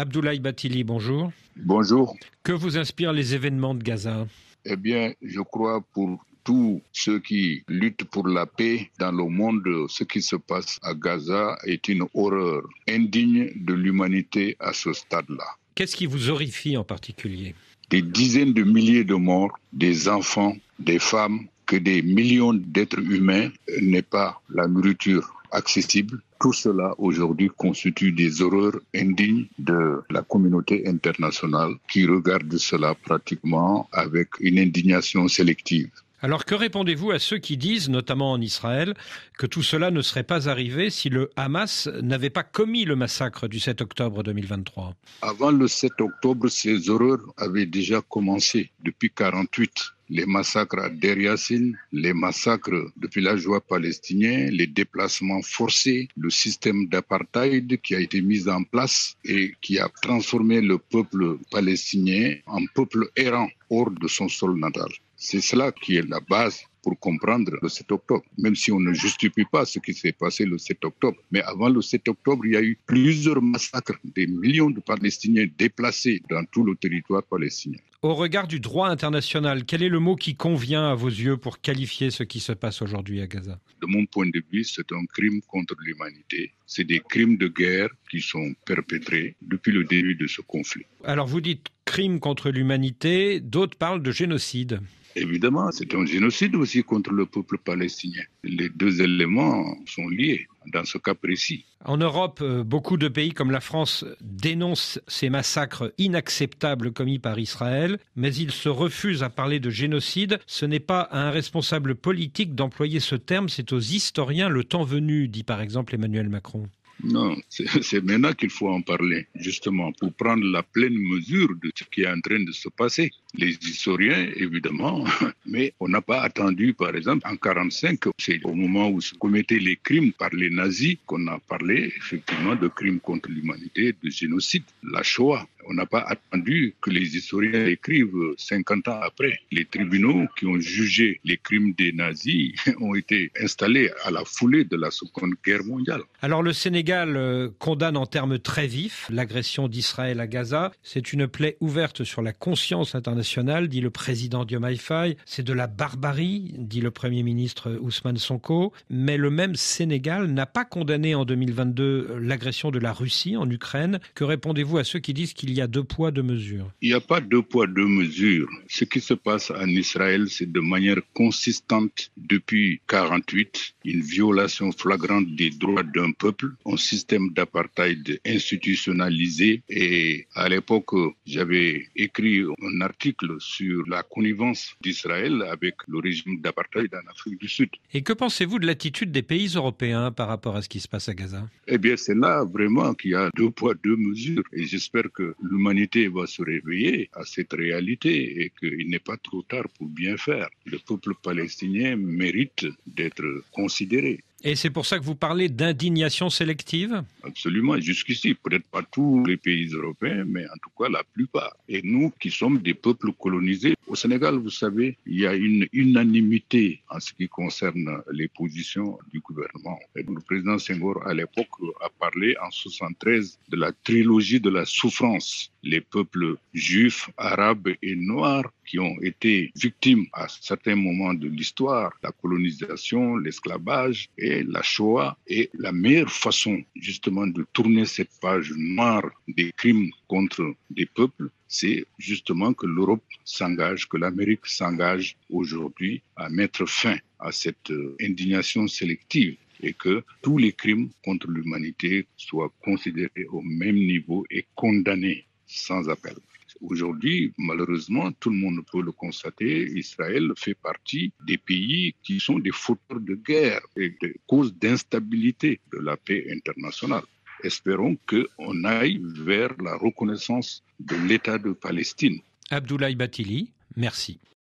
Abdoulaye Bathily, bonjour. Bonjour. Que vous inspirent les événements de Gaza? Eh bien, je crois pour tous ceux qui luttent pour la paix dans le monde, ce qui se passe à Gaza est une horreur indigne de l'humanité à ce stade-là. Qu'est-ce qui vous horrifie en particulier? Des dizaines de milliers de morts, des enfants, des femmes, que des millions d'êtres humains n'aient pas la nourriture accessible. Tout cela aujourd'hui constitue des horreurs indignes de la communauté internationale qui regarde cela pratiquement avec une indignation sélective. Alors que répondez-vous à ceux qui disent, notamment en Israël, que tout cela ne serait pas arrivé si le Hamas n'avait pas commis le massacre du 7 octobre 2023? Avant le 7 octobre, ces horreurs avaient déjà commencé depuis 1948. Les massacres à Deir Yassin, les massacres de villageois palestiniens, les déplacements forcés, le système d'apartheid qui a été mis en place et qui a transformé le peuple palestinien en peuple errant hors de son sol natal. C'est cela qui est la base pour comprendre le 7 octobre, même si on ne justifie pas ce qui s'est passé le 7 octobre. Mais avant le 7 octobre, il y a eu plusieurs massacres, des millions de Palestiniens déplacés dans tout le territoire palestinien. Au regard du droit international, quel est le mot qui convient à vos yeux pour qualifier ce qui se passe aujourd'hui à Gaza? De mon point de vue, c'est un crime contre l'humanité. C'est des crimes de guerre qui sont perpétrés depuis le début de ce conflit. Alors vous dites crime contre l'humanité, d'autres parlent de génocide. Évidemment, c'est un génocide aussi contre le peuple palestinien. Les deux éléments sont liés dans ce cas précis. En Europe, beaucoup de pays comme la France dénoncent ces massacres inacceptables commis par Israël, mais ils se refusent à parler de génocide. Ce n'est pas à un responsable politique d'employer ce terme, c'est aux historiens le temps venu, dit par exemple Emmanuel Macron. Non, c'est maintenant qu'il faut en parler, justement, pour prendre la pleine mesure de ce qui est en train de se passer. Les historiens, évidemment, mais on n'a pas attendu, par exemple, en 1945, c'est au moment où se commettaient les crimes par les nazis qu'on a parlé, effectivement, de crimes contre l'humanité, de génocide, la Shoah. On n'a pas attendu que les historiens écrivent 50 ans après. Les tribunaux qui ont jugé les crimes des nazis ont été installés à la foulée de la Seconde Guerre mondiale. Alors le Sénégal condamne en termes très vifs l'agression d'Israël à Gaza. C'est une plaie ouverte sur la conscience internationale, dit le président Diomaye Faye. C'est de la barbarie, dit le Premier ministre Ousmane Sonko. Mais le même Sénégal n'a pas condamné en 2022 l'agression de la Russie en Ukraine. Que répondez-vous à ceux qui disent qu'il y a deux poids, deux mesures? Il n'y a pas deux poids, deux mesures. Ce qui se passe en Israël, c'est de manière consistante depuis 1948, une violation flagrante des droits d'un peuple, un système d'apartheid institutionnalisé. Et à l'époque, j'avais écrit un article sur la connivence d'Israël avec le régime d'apartheid en Afrique du Sud. Et que pensez-vous de l'attitude des pays européens par rapport à ce qui se passe à Gaza? Eh bien, c'est là vraiment qu'il y a deux poids, deux mesures. Et j'espère que l'humanité va se réveiller à cette réalité et qu'il n'est pas trop tard pour bien faire. Le peuple palestinien mérite d'être considéré. Et c'est pour ça que vous parlez d'indignation sélective? Absolument, jusqu'ici, peut-être pas tous les pays européens, mais en tout cas la plupart. Et nous qui sommes des peuples colonisés, au Sénégal, vous savez, il y a une unanimité en ce qui concerne les positions du gouvernement. Et le président Senghor, à l'époque, a parlé en 1973 de la trilogie de la souffrance. Les peuples juifs, arabes et noirs qui ont été victimes à certains moments de l'histoire, la colonisation, l'esclavage et la Shoah. Et la meilleure façon justement de tourner cette page noire des crimes contre des peuples, c'est justement que l'Europe s'engage, que l'Amérique s'engage aujourd'hui à mettre fin à cette indignation sélective et que tous les crimes contre l'humanité soient considérés au même niveau et condamnés sans appel. Aujourd'hui, malheureusement, tout le monde peut le constater, Israël fait partie des pays qui sont des fauteurs de guerre et des causes d'instabilité de la paix internationale. Espérons qu'on aille vers la reconnaissance de l'État de Palestine. Abdoulaye Bathily, merci.